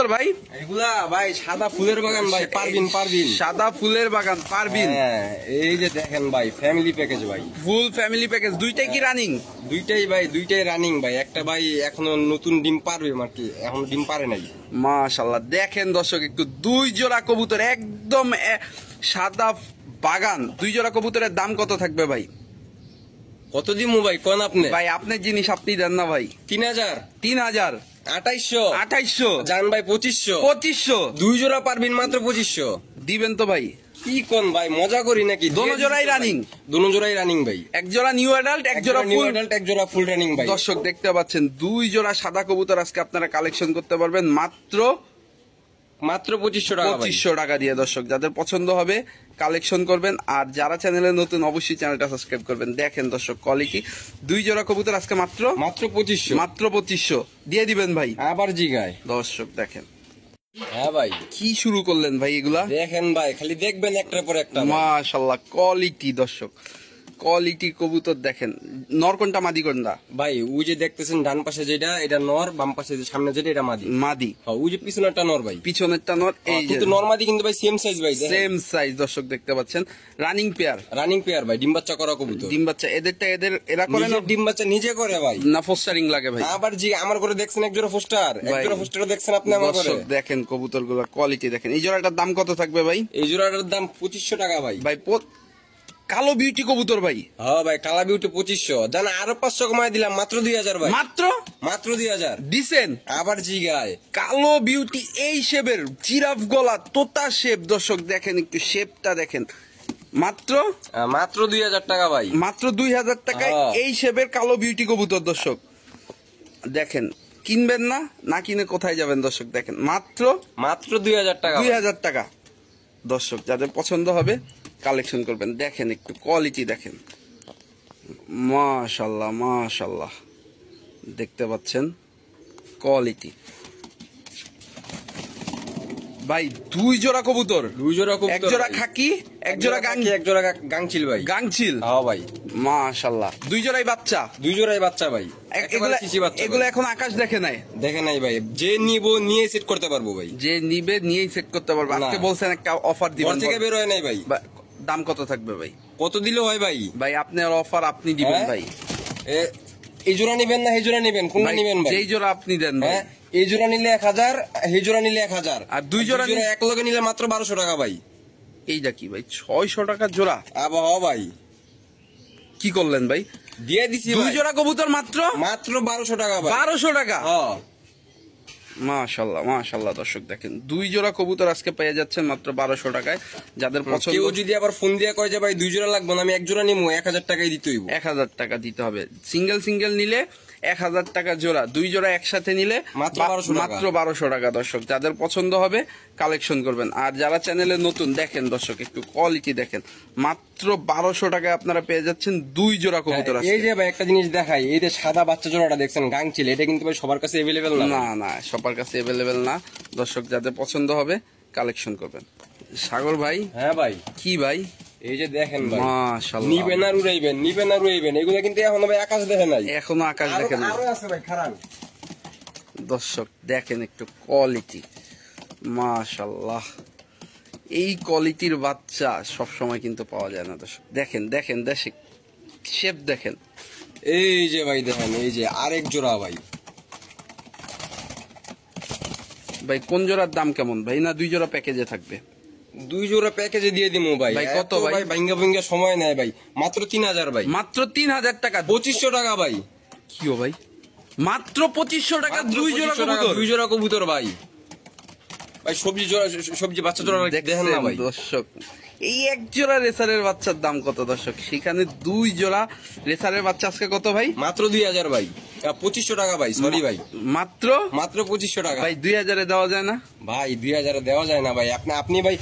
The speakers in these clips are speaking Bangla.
কবুতর ভাই? এগুলা ভাই সাদা ফুলের বাগান ভাই, পারবিন। সাদা ফুলের বাগান পারবিন। হ্যাঁ, এই যে দেখেন ভাই, ফ্যামিলি প্যাকেজ ভাই, ফুল ফ্যামিলি প্যাকেজ। দুইটাই কি রানিং? দুইটাই ভাই, দুইটাই রানিং ভাই। একটা ভাই এখনো নতুন ডিম পারবে আর কি, এখন ডিম পারে নাই। মাশাআল্লাহ, দেখেন দর্শক একটু, দুই জোড়া কবুতর একদম সাদা বাগান। দুই জোড়া কবুতরের দাম কত থাকবে ভাই? কত দিমু ভাই কোন আপনি? ভাই আপনার জিনিস আপনি দেন না ভাই। 3000, 3000, 2800, 2800, জান ভাই 2500, 2500। দুই জোড়া পারবিন মাত্র 2500। দিবেন তো ভাই? কি কোন ভাই, মজা করি নাকি? দোনো জোড়াই রানিং? দোনো জোড়াই রানিং ভাই। এক জোড়া নিউ অ্যাডাল্ট, এক জোড়া নিউ ফুল অ্যাডাল্ট, এক জোড়া ফুল রানিং ভাই। দর্শক দেখতে পাচ্ছেন দুই জোড়া সাদা কবুতর আজকে আপনারা কালেকশন করতে পারবেন মাত্র 2500 টাকা ভাই। 2500 টাকা দিয়ে। দর্শক যাদের পছন্দ হবে কালেকশন করবেন, আর যারা চ্যানেলে নতুন অবশ্যই চ্যানেলটা সাবস্ক্রাইব করবেন। দেখেন দর্শক কোয়ালিটি, দুই জোড়া কবুতর আজকে মাত্র 2500, মাত্র 2500 দিয়ে দিবেন ভাই। আবার জিগায় দর্শক দেখেন, হ্যাঁ ভাই, কি শুরু করলেন ভাই এগুলা? দেখেন ভাই, খালি দেখবেন একটার পর একটা। মাশাআল্লাহ কোয়ালিটি দর্শক, কোয়ালিটি কবুতর দেখেন। নর কোনটা মাদি কোনটা ভাই? ওই যে দেখতেছেন ডান পাশে যেটা, এটা নর, বাম পাশে যে সামনে যেটা, এটা মাদি। মাদি। হ্যাঁ, ওই যে পিছনেরটা নর ভাই, পিছনেরটা নর। এই যে কিন্তু নর মাদি কিন্তু ভাই সেম সাইজ ভাই, সেম সাইজ। দর্শক দেখতে পাচ্ছেন রানিং পেয়ার, রানিং পেয়ার ভাই, ডিম বাচ্চা করা কবুতর। ডিম বাচ্চা এরা করে না? ডিম বাচ্চা নিজে করে ভাই, না ফোস্টারিং লাগে ভাই? আবার জি আমার করে দেখছেন এক জোড়া পোস্টার, এক জোড়া পোস্টারও দেখছেন আপনি আমার করে। দর্শক দেখেন কবুতর গুলো কোয়ালিটি দেখেন। এই জোড়াটার দাম কত থাকবে ভাই? এই জোড়াটার দাম 2500 টাকা ভাই। ভাই কালো বিউটি কবুতর ভাই? হ্যাঁ ভাই, কালা বিউটি 2500, জানা আরো 500 কমায় দিলাম, মাত্র 2000 ভাই। মাত্র 2000 দিছেন? আবার জি গায় কালো বিউটি এই শেপের, জিরাফ গলা, তোতা শেপ। দর্শক দেখেন একটু শেপটা দেখেন, মাত্র 2000 টাকা ভাই। মাত্র 2000 টাকায় এই শেপের কালো বিউটি কবুতর। দর্শক দেখেন, কিনবেন না? না কিনে কোথায় যাবেন? দর্শক দেখেন মাত্র 2000 টাকা, 2000 টাকা। দর্শক যাদের পছন্দ হবে কালেকশন করবেন। দেখেন একটু কোয়ালিটি দেখেন, মাশাআল্লাহ মাশাআল্লাহ, দেখতে পাচ্ছেন কোয়ালিটি ভাই। দুই জোড়া কবুতর, এক জোড়া খাকি, এক জোড়া গাংচিল ভাই। গাংচিল, হ্যাঁ ভাই, মাশাআল্লাহ। দুই জোড়াই বাচ্চা, বাচ্চা ভাই। এগুলো এখন আকাশ দেখে নাই ভাই। যে নিব নিয়ে সেট করতে পারবো ভাই, যে নিবে নিয়েই সেট করতে পারবো। আজকে বলছেন একটা অফার দিবেন, থেকে বের হয় নাই ভাই। দাম কত থাকবে ভাই? কত দিলে হয় ভাই? ভাই আপনার অফার আপনি দিবেন ভাই। এই জোড়া নিবেন না এই জোড়া নিবেন, কোনটা নিবেন ভাই? যেই জোড়া আপনি দেন ভাই। এই জোড়া নিলে 1000, এই জোড়া নিলে 1000, আর দুই জোড়া এক লগে নিলে মাত্র 1200 টাকা ভাই। এইটা কি ভাই 600 টাকা জোড়া? আবহাওয়া ভাই, কি করলেন ভাই? দিয়ে দিছি দুই জোড়া কবুতর মাত্র 1200 টাকা ভাই। 1200 টাকা? মাশাআল্লাহ মাশাআল্লাহ। দর্শক দেখেন দুই জোড়া কবুতর আজকে পেয়ে যাচ্ছেন মাত্র 1200 টাকায়। যাদের পছন্দ, কেউ যদি আবার ফোন দিয়ে কয় যে ভাই দুই জোড়া লাগবে না, আমি এক জোড়া নিবো, 1000 টাকাই দিতে হইব। 1000 টাকা দিতে হবে। সিঙ্গেল নিলে 1000 টাকা জোড়া, দুই জোড়া একসাথে নিলে মাত্র 1200 টাকা। দর্শক যাদের পছন্দ হবে কালেকশন করবেন। আর যারা চ্যানেলে নতুন, দেখেন দর্শক একটু কোয়ালিটি দেখেন, মাত্র 1200 টাকায় আপনারা পেয়ে যাচ্ছেন দুই জোড়া কবুতর। এই যে ভাই একটা জিনিস দেখাই, এই যে সাদা বাচ্চা জোড়াটা দেখছেন গাংচিল, এটা কিন্তু ভাই সবার কাছে अवेलेबल না। না সবার কাছে अवेलेबल না। দর্শক যাদের পছন্দ হবে কালেকশন করবেন। সাগর ভাই, হ্যাঁ ভাই, কি ভাই? এই যে দেখেন ভাই, মাশাআল্লাহ, নিবেন আর উড়াইবেন, এগুলো কিন্তু এখনো ভাই আকাশ দেখে নাই, এখনো আকাশ দেখে নাই। আরো আছে ভাই খারাপ। দর্শক দেখেন একটু কোয়ালিটি, মাশাআল্লাহ। এই কোয়ালিটির বাচ্চা সব সময় কিন্তু পাওয়া যায় না। দর্শক দেখেন শেপ দেখেন। এই যে ভাই দেখেন, এই যে আরেক জোড়া ভাই। ভাই কোন জোড়ার দাম কেমন ভাই? না দুই জোড়া প্যাকেজে থাকবে? দুই জোড়া প্যাকেজে দিয়ে দিমু ভাই। কত ভাই? ভাঙ্গা সময় নেয় ভাই, মাত্র 3000 ভাই। মাত্র 3000 টাকা? 2500 টাকা ভাই। কিও ভাই, মাত্র 2500 টাকা দুই জোড়া কবুতর ভাই। ভাই সবজি বাচ্চা জোড়া দেখেন না ভাই। দর্শক এই এক জোড়া রেসারের বাচ্চার দাম কত? দর্শক সেখানে দুই জোড়া রেসারের বাচ্চা আজকে কত ভাই? মাত্র 2000 ভাই। 2500 টাকা ভাই, সরি ভাই, মাত্র 2500 টাকা ভাই। 2000 এ দেওয়া যায় না ভাই? 2000 এ দেওয়া যায় না ভাই। আপনি ভাই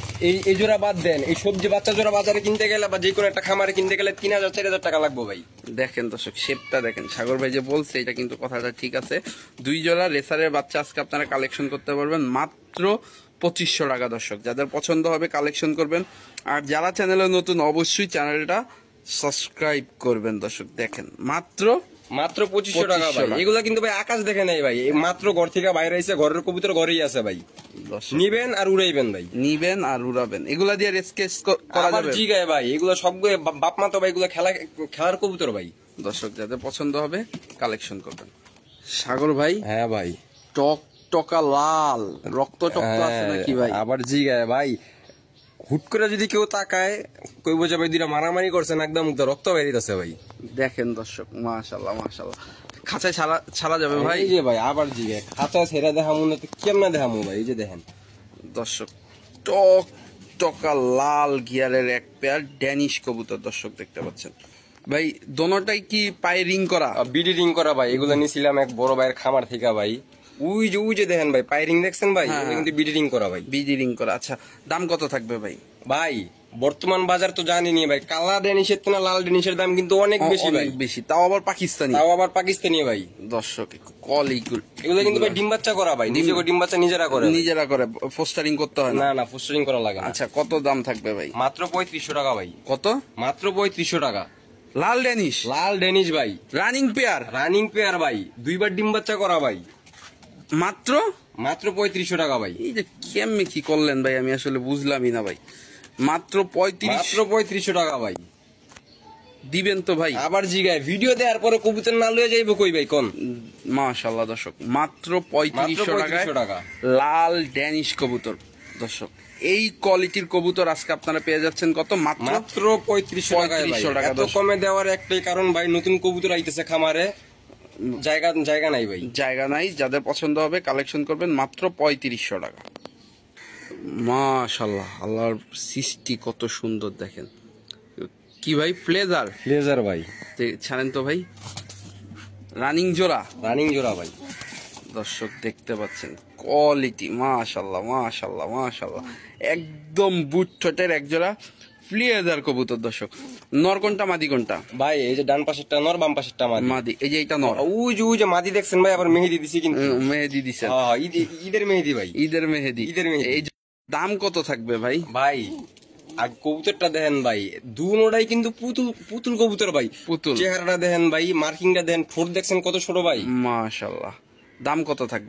এই জোড়া বাদ দেন, এই সবজি বাচ্চা জোড়া বাজারে কিনতে গেলে বা যে কোনো একটা খামারে কিনতে গেলে 3000 4000 টাকা লাগবে ভাই। দেখেন দর্শক শেপটা দেখেন, সাগর ভাই যে বলছে এটা কিন্তু কথাটা ঠিক আছে। দুই জোড়া রেসারের বাচ্চা আজকে আপনারা কালেকশন করতে পারবেন মাত্র 2500 টাকা। দর্শক যাদের পছন্দ হবে কালেকশন করবেন। আর যারা চ্যানেলে নতুন অবশ্যই চ্যানেলটা সাবস্ক্রাইব করবেন। দর্শক দেখেন মাত্র মাত্র 2500 টাকা ভাই। 2500 এগুলা কিন্তু ভাই আকাশ দেখে নাই ভাই, এই মাত্র ঘর থেকে বাইরে আইছে, ঘরের কবুতর ঘরেই আছে ভাই। দর্শক নিবেন আর উড়াইবেন ভাই। নিবেন আর উড়াবেন, এগুলা দিয়ে স্কেচ করা আবার যাবে। জিগায় ভাই, এগুলো সবগুলো বাপ মা তো ভাই, এগুলো খেলার কবুতর ভাই। দর্শক যাদের পছন্দ হবে কালেকশন করবেন। সাগর ভাই, হ্যাঁ ভাই, টক টকা লাল রক্ত টক্ত আছে নাকি ভাই? আবার জিগায় ভাই, হুট করে যদি কেউ তাকায় কইবো যে ভাই দুইটা মারামারি করছেন, একদম রক্ত বেরিয়েছে ভাই। দেখেন দর্শক, মাশাআল্লাহ মাশাআল্লাহ, খাঁচায় ছাড়া যাবে ভাই? এই যে ভাই আবার জিগায়, খাঁচা ছেড়ে দেখামু না তো কেমনে দেখামু ভাই? এই যে দেখেন দর্শক, টক টকা লাল গিয়ারের এক পেয়ার ড্যানিশ কবুতর দর্শক দেখতে পাচ্ছেন ভাই। দোনোটাই কি পায়ে রিং করা? বিডি রিং করা ভাই। এগুলো নিছিলাম এক বড় ভাইয়ের খামার থেকে ভাই। ওই যে দেখেন ভাই, পায়ে রিং দেখছেন ভাই? হ্যাঁ। এগুলো কিন্তু বিডি রিং করা ভাই। বিজি রিং করা। আচ্ছা, দাম কত থাকবে ভাই? ভাই বর্তমান বাজার তো জানিনি ভাই, কালা ডেনিশের থেকে লাল ডেনিশের দাম কিন্তু অনেক বেশি ভাই। অনেক বেশি, তাও আবার পাকিস্তানি। তাও আবার পাকিস্তানি ভাই। দর্শক কলিগুল এগুলো কিন্তু ভাই ডিম বাচ্চা করা ভাই, নিজে ডিম বাচ্চা নিজেরা করে। নিজেরা করে, ফোস্টারিং করতে হয় না? না ফোস্টারিং করা লাগে না। আচ্ছা, কত দাম থাকবে ভাই? মাত্র 3500 টাকা ভাই। কত? মাত্র 3500 টাকা। লাল ড্যানিশ লাল ডেনিশ ভাই, রানিং পেয়ার, রানিং পেয়ার ভাই, দুইবার ডিম বাচ্চা করা ভাই। মাত্র মাত্র 3500 টাকা ভাই। এই যে কেমনে কি করলেন ভাই, আমি আসলে বুঝলামই না ভাই। মাত্র 35, মাত্র 3500 টাকা ভাই। দিবেন তো ভাই? আবার জিগায়, ভিডিও দেওয়ার পরে কবুতর না লয়ে যাইবো কই ভাই কোন? মাশাআল্লাহ দর্শক, মাত্র মাত্র 3500 টাকায় 3500 টাকা। লাল ড্যানিশ কবুতর। দর্শক, এই কোয়ালিটির কবুতর আজকে আপনারা পেয়ে যাচ্ছেন কত? মাত্র মাত্র 3500 টাকায় ভাই। 3500 টাকা। এত কমে দেওয়ার একটাই কারণ ভাই, নতুন কবুতর আইতেছে খামারে, জায়গা নাই ভাই। জায়গা নাই, যাদের পছন্দ হবে কালেকশন করবেন মাত্র 3500 টাকা। মাশাআল্লাহ, আল্লাহর সৃষ্টি কত সুন্দর দেখেন। কি ভাই, ফ্লেজার? ফ্লেজার ভাই, ছাড়েন তো ভাই, রানিং জোড়া, রানিং জোড়া ভাই। দর্শক দেখতে পাচ্ছেন কোয়ালিটি, মাশাআল্লাহ মাশাআল্লাহ মাশাআল্লাহ, একদম বুট ঠোঁটের এক জোড়া ফ্লেজার কবুতর। দর্শক, নর কোনটা মাদি কোনটা ভাই? এই যে ডান পাশেরটা নর, বাম পাশেরটা মাদি। মাদি। এই যে এটা নর। ওই যে মাদি দেখছেন ভাই, আবার মেহেদি দিছি কিন্তু। মেহেদি দিছে, হ্যাঁ, ঈদের মেহেদি ভাই। ঈদের মেহেদি। ঈদের মেহেদি। এই যে দাম কত থাকবে ভাই? ভাই আর কবুতরটা দেখেন ভাই, দুনোটাই কিন্তু পুতুল কবুতর ভাই। পুতুল। চেহারাটা দেখেন ভাই, মার্কিংটা দেখেন, ঠোঁট দেখছেন কত ছোট ভাই। মাশাআল্লাহ, দাম কত থাকবে?